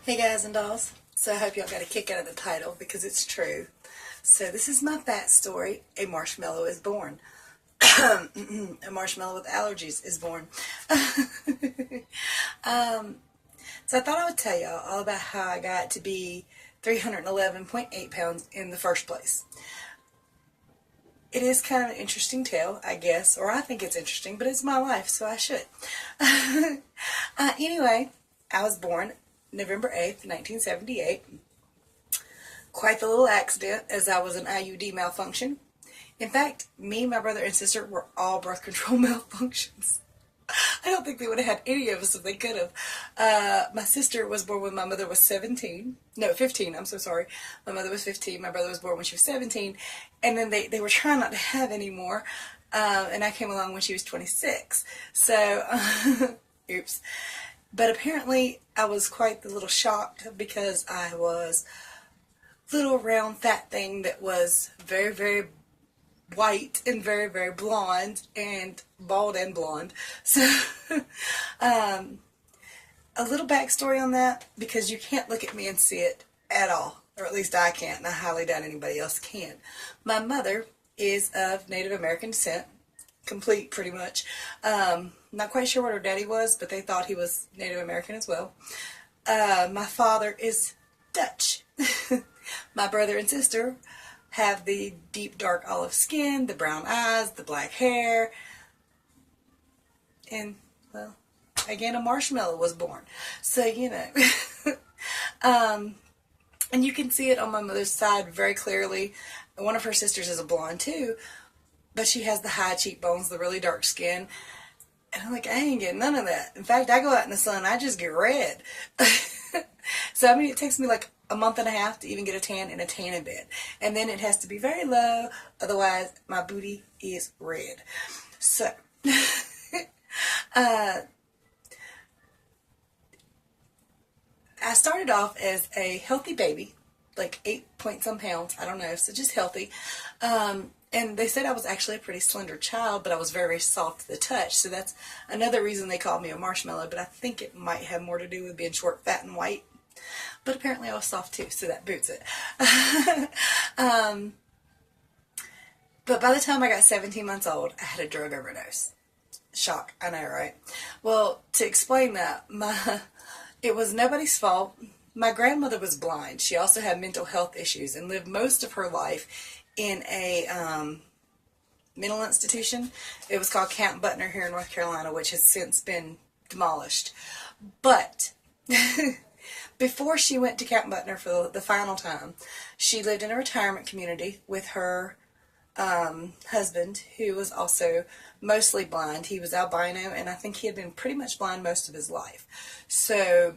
Hey guys and dolls, so I hope y'all got a kick out of the title because it's true. So this is my fat story. A marshmallow is born. A marshmallow with allergies is born. So I thought I would tell y'all all about how I got to be 311.8 pounds in the first place. It is kind of an interesting tale, I guess, or I think it's interesting, but it's my life, so I should. Anyway, I was born November 8th, 1978. Quite the little accident, as I was an IUD malfunction. In fact, me, my brother, and sister were all birth control malfunctions. I don't think they would have had any of us if they could have. My sister was born when my mother was 17. No, 15. I'm so sorry. My mother was 15. My brother was born when she was 17. And then they were trying not to have any more. And I came along when she was 26. So, oops. But apparently I was quite the little shocked because I was a little round fat thing that was very, very white and very, very blonde and bald and blonde. So a little backstory on that, because you can't look at me and see it at all, or at least I can't, and I highly doubt anybody else can. My mother is of Native American descent, complete pretty much. Not quite sure what her daddy was, but they thought he was Native American as well. My father is Dutch. My brother and sister have the deep dark olive skin, the brown eyes, the black hair, and, well, again, a marshmallow was born. So, you know. And you can see it on my mother's side very clearly. One of her sisters is a blonde too, but she has the high cheekbones, the really dark skin. And I'm like, I ain't getting none of that. In fact, I go out in the sun, I just get red. So, I mean, it takes me like a month and a half to even get a tan in a tanning bed. And then it has to be very low, otherwise my booty is red. So, I started off as a healthy baby, like 8-point-some pounds, I don't know, so just healthy. And they said I was actually a pretty slender child, but I was very, very soft to the touch. So that's another reason they called me a marshmallow, but I think it might have more to do with being short, fat, and white. But apparently I was soft too, so that boots it. But by the time I got 17 months old, I had a drug overdose. Shock, I know, right? Well, to explain that, it was nobody's fault. My grandmother was blind. She also had mental health issues and lived most of her life in a mental institution. It was called Camp Butner here in North Carolina, which has since been demolished. But before she went to Camp Butner for the final time, she lived in a retirement community with her husband, who was also mostly blind. He was albino, and I think he had been pretty much blind most of his life. So,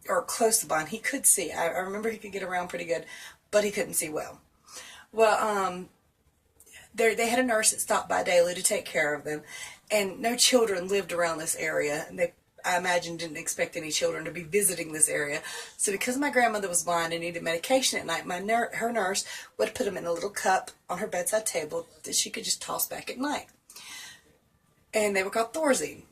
or close to blind. He could see. I remember he could get around pretty good, but he couldn't see well. Well, they had a nurse that stopped by daily to take care of them, and no children lived around this area, and they, I imagine, didn't expect any children to be visiting this area. So because my grandmother was blind and needed medication at night, her nurse would put them in a little cup on her bedside table that she could just toss back at night. And they were called Thorazine.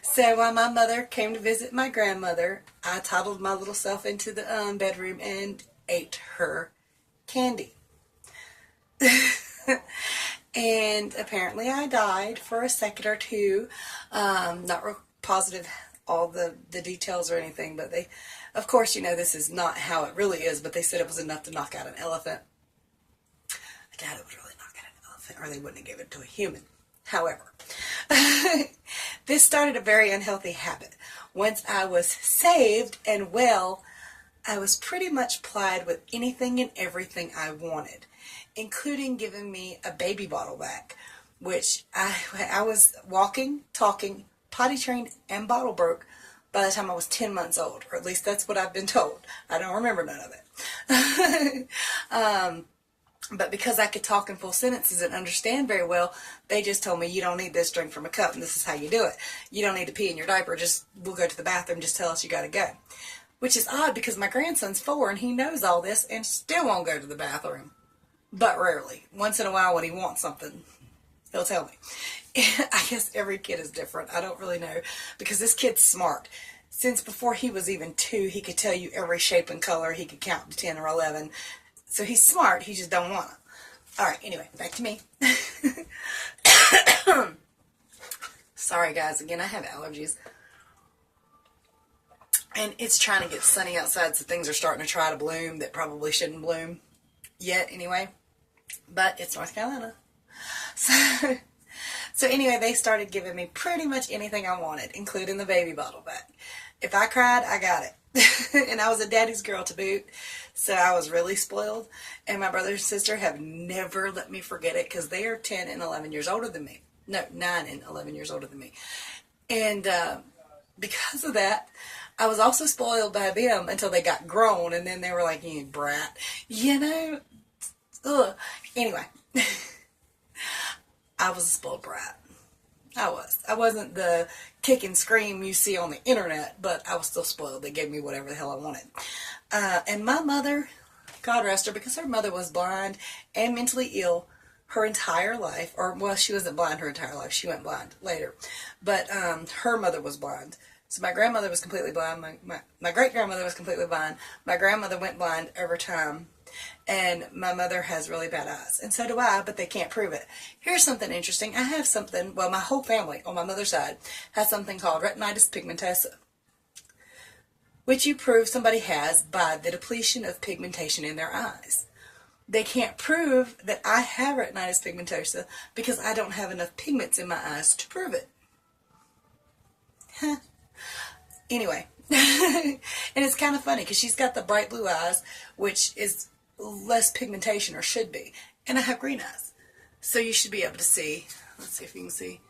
So while my mother came to visit my grandmother, I toddled my little self into the bedroom and ate her candy. And apparently I died for a second or two. Not real positive all the details or anything, but they, of course, you know, this is not how it really is, but they said it was enough to knock out an elephant. I doubt it would really knock out an elephant, or they wouldn't have given it to a human. However, this started a very unhealthy habit. Once I was saved and well, I was pretty much plied with anything and everything I wanted, including giving me a baby bottle back, which I was walking, talking, potty trained, and bottle broke by the time I was 10 months old, or at least that's what I've been told. I don't remember none of it. But because I could talk in full sentences and understand very well, they just told me, you don't need this, drink from a cup, and this is how you do it. You don't need to pee in your diaper, we'll go to the bathroom, just tell us you gotta go. Which is odd because my grandson's 4 and he knows all this and still won't go to the bathroom. But rarely. Once in a while when he wants something, he'll tell me. I guess every kid is different. I don't really know. Because this kid's smart. since before he was even 2, he could tell you every shape and color. He could count to 10 or 11. So he's smart. He just don't want to. All right. Anyway, back to me. Sorry, guys. Again, I have allergies. And it's trying to get sunny outside, so things are starting to try to bloom that probably shouldn't bloom yet anyway. But it's North Carolina. So anyway, they started giving me pretty much anything I wanted, including the baby bottle back. If I cried, I got it. And I was a daddy's girl to boot, so I was really spoiled. And my brother and sister have never let me forget it, because they are 10 and 11 years older than me. No, 9 and 11 years older than me. And because of that, I was also spoiled by them until they got grown, and then they were like, you brat. You know? Ugh. Anyway. I was a spoiled brat. I was. I wasn't the kick and scream you see on the internet, but I was still spoiled. They gave me whatever the hell I wanted. And my mother, God rest her, because her mother was blind and mentally ill her entire life. Or, well, she wasn't blind her entire life. She went blind later. But her mother was blind. So my grandmother was completely blind. My great-grandmother was completely blind. My grandmother went blind over time. And my mother has really bad eyes. And so do I, but they can't prove it. Here's something interesting. I have something, well, my whole family on my mother's side has something called retinitis pigmentosa, which you prove somebody has by the depletion of pigmentation in their eyes. They can't prove that I have retinitis pigmentosa because I don't have enough pigments in my eyes to prove it. Huh. Anyway, and it's kind of funny because she's got the bright blue eyes, which is less pigmentation, or should be, and I have green eyes, so you should be able to see. Let's see if you can see.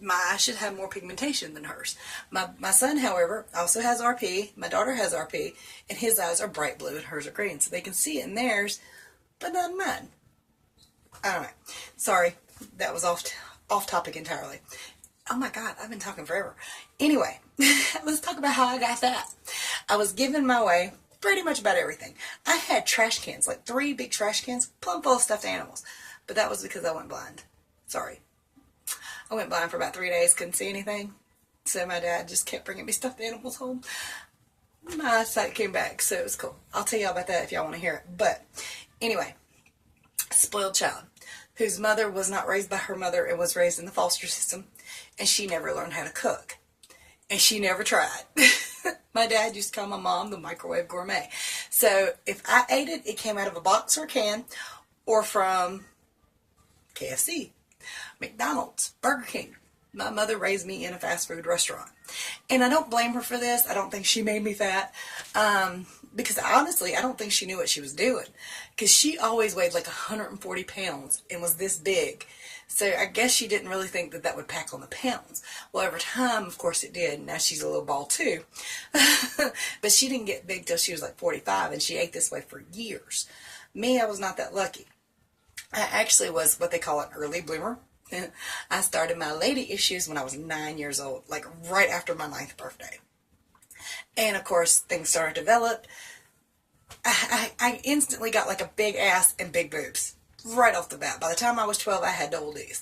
My eyes should have more pigmentation than hers. My son, however, also has RP. My daughter has RP, and his eyes are bright blue and hers are green, so they can see it in theirs, but not in mine. I don't know. Sorry, that was off topic entirely. Oh my God, I've been talking forever. Anyway, let's talk about how I got that. I was giving my way pretty much about everything. I had trash cans, like 3 big trash cans, plumb full of stuffed animals. But that was because I went blind. Sorry. I went blind for about 3 days, couldn't see anything. So my dad just kept bringing me stuffed animals home. My eyesight came back, so it was cool. I'll tell y'all about that if y'all want to hear it. But anyway, spoiled child, whose mother was not raised by her mother and was raised in the foster system. And she never learned how to cook. And she never tried. My dad used to call my mom the microwave gourmet. So if I ate it, it came out of a box or a can, or from KFC, McDonald's, Burger King. My mother raised me in a fast food restaurant. And I don't blame her for this. I don't think she made me fat. Because honestly, I don't think she knew what she was doing. Because she always weighed like 140 pounds and was this big. So I guess she didn't really think that would pack on the pounds. Well, over time, of course it did. Now she's a little ball too. But she didn't get big till she was like 45, and she ate this way for years. Me, I was not that lucky. I actually was what they call an early bloomer. I started my lady issues when I was 9 years old, like right after my 9th birthday. And of course, things started to develop. I instantly got like a big ass and big boobs. Right off the bat. By the time I was 12, I had double D's.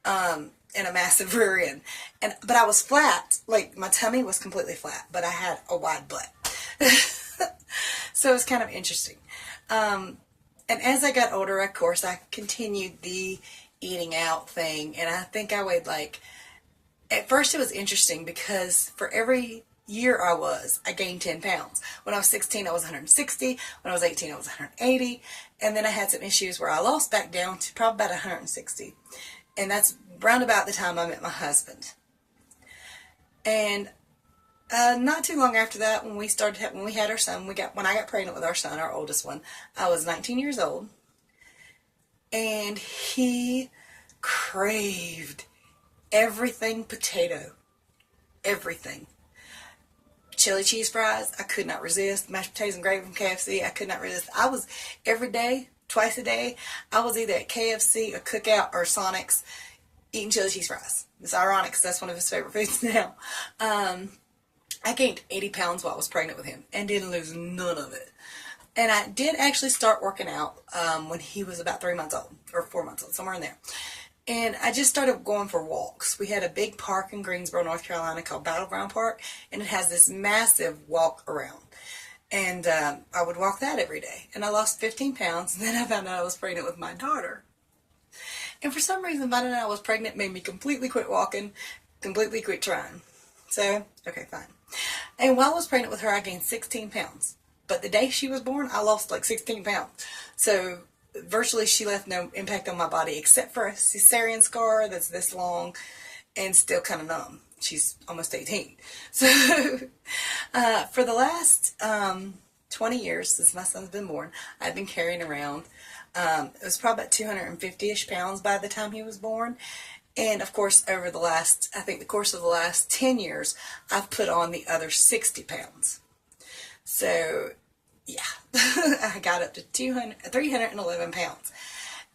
And a massive rear end. But I was flat. Like, my tummy was completely flat. But I had a wide butt. So it was kind of interesting. And as I got older, of course, I continued the eating out thing. And I think I weighed like... At first, it was interesting because for every year I gained 10 pounds. When I was 16, I was 160. When I was 18, I was 180. And then I had some issues where I lost back down to probably about 160. And that's round about the time I met my husband. And not too long after that, when we had our son, when I got pregnant with our son, our oldest one, I was 19 years old. And he craved everything potato. Everything. Chili cheese fries, I could not resist. Mashed potatoes and gravy from KFC, I could not resist. I was, every day, twice a day, I was either at KFC, a Cookout, or Sonic's eating chili cheese fries. It's ironic because that's one of his favorite foods now. I gained 80 pounds while I was pregnant with him and didn't lose none of it. And I did actually start working out when he was about 3 months old, or 4 months old, somewhere in there. And I just started going for walks. We had a big park in Greensboro, North Carolina called Battleground Park, and it has this massive walk around. And I would walk that every day. And I lost 15 pounds, and then I found out I was pregnant with my daughter. And for some reason, finding out I was pregnant made me completely quit walking, completely quit trying. So, okay, fine. And while I was pregnant with her, I gained 16 pounds. But the day she was born, I lost like 16 pounds. So virtually she left no impact on my body except for a cesarean scar that's this long and still kind of numb. She's almost 18. So for the last 20 years since my son's been born, I've been carrying around, it was probably about 250-ish pounds by the time he was born. And of course, over the last, I think the course of the last 10 years, I've put on the other 60 pounds. So, yeah, I got up to 311 pounds.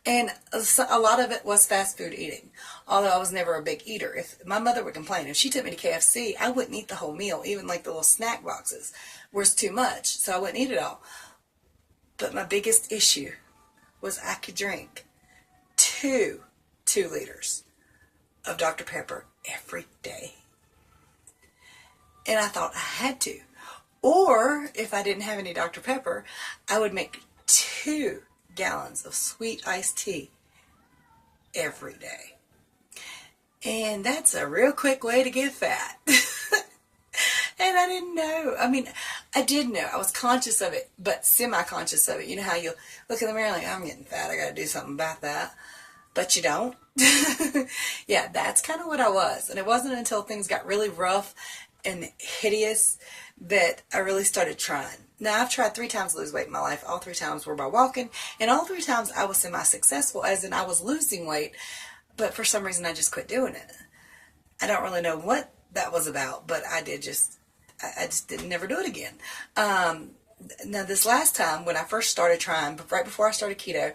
And a lot of it was fast food eating, although I was never a big eater. If my mother would complain, if she took me to KFC, I wouldn't eat the whole meal, even like the little snack boxes was too much, so I wouldn't eat it all. But my biggest issue was I could drink 2 liters of Dr. Pepper every day. And I thought I had to. Or, if I didn't have any Dr. Pepper, I would make 2 gallons of sweet iced tea every day. And that's a real quick way to get fat. And I didn't know. I mean, I did know. I was conscious of it, but semi-conscious of it. You know how you look in the mirror like, I'm getting fat, I gotta do something about that. But you don't. Yeah, that's kind of what I was. And it wasn't until things got really rough and hideous that I really started trying. Now, I've tried 3 times to lose weight in my life. All 3 times were by walking. And all 3 times I was semi-successful, as in I was losing weight. But for some reason, I just quit doing it. I don't really know what that was about, but I just didn't never do it again. Now, this last time, when I first started trying, right before I started keto,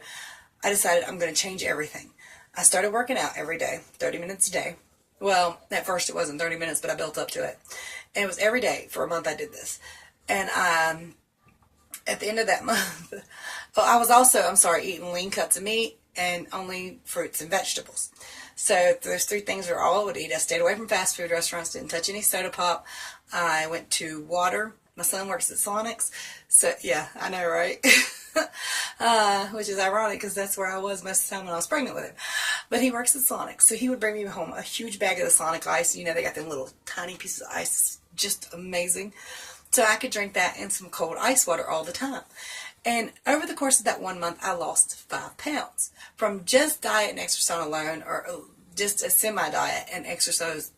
I decided I'm going to change everything. I started working out every day, 30 minutes a day. Well, at first it wasn't 30 minutes, but I built up to it. And it was every day for a month I did this. And at the end of that month, I was also, eating lean cuts of meat and only fruits and vegetables. So those 3 things are all I would eat. I stayed away from fast food restaurants, didn't touch any soda pop. I went to water. My son works at Sonic's. So, yeah, I know, right? Which is ironic because that's where I was most of the time when I was pregnant with him. But he works at Sonic, so he would bring me home a huge bag of the Sonic ice. You know, they got them little tiny pieces of ice, just amazing. So I could drink that and some cold ice water all the time. And over the course of that 1 month, I lost 5 pounds from just diet and exercise alone, or just a semi-diet and exercise.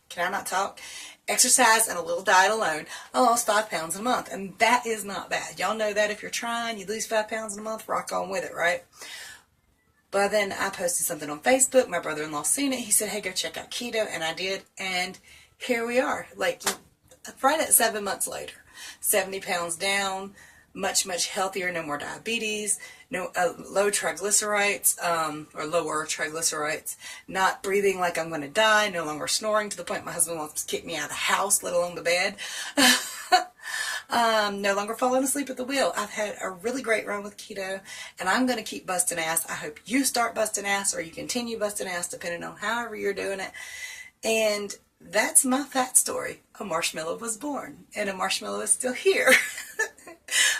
Can I not talk? Exercise and a little diet alone, I lost 5 pounds in a month. And that is not bad. Y'all know that if you're trying, you lose 5 pounds in a month, rock on with it, right? But then I posted something on Facebook. My brother-in-law seen it. He said, hey, go check out Keto. And I did. And here we are. Like, right at 7 months later. 70 pounds down. Much, much healthier. No more diabetes. No low triglycerides, or lower triglycerides. Not breathing like I'm going to die. No longer snoring to the point my husband wants to kick me out of the house, let alone the bed. No longer falling asleep at the wheel. I've had a really great run with keto, and I'm going to keep busting ass. I hope you start busting ass, or you continue busting ass, depending on however you're doing it. And that's my fat story. A marshmallow was born, and a marshmallow is still here.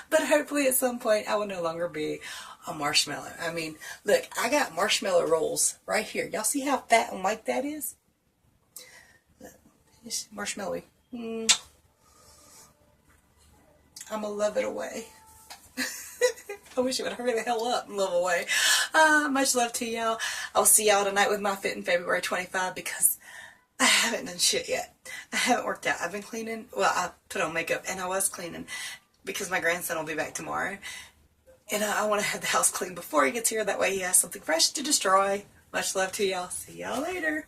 But hopefully at some point I will no longer be a marshmallow. I mean, look, I got marshmallow rolls right here. Y'all see how fat and white that is? It's marshmallowy. I'm going to love it away. I wish it would hurry the hell up and love away. Much love to y'all. I'll see y'all tonight with my fit in February 25 because I haven't done shit yet. I haven't worked out. I've been cleaning. Well, I put on makeup and I was cleaning because my grandson will be back tomorrow. And I want to have the house clean before he gets here. That way he has something fresh to destroy. Much love to y'all. See y'all later.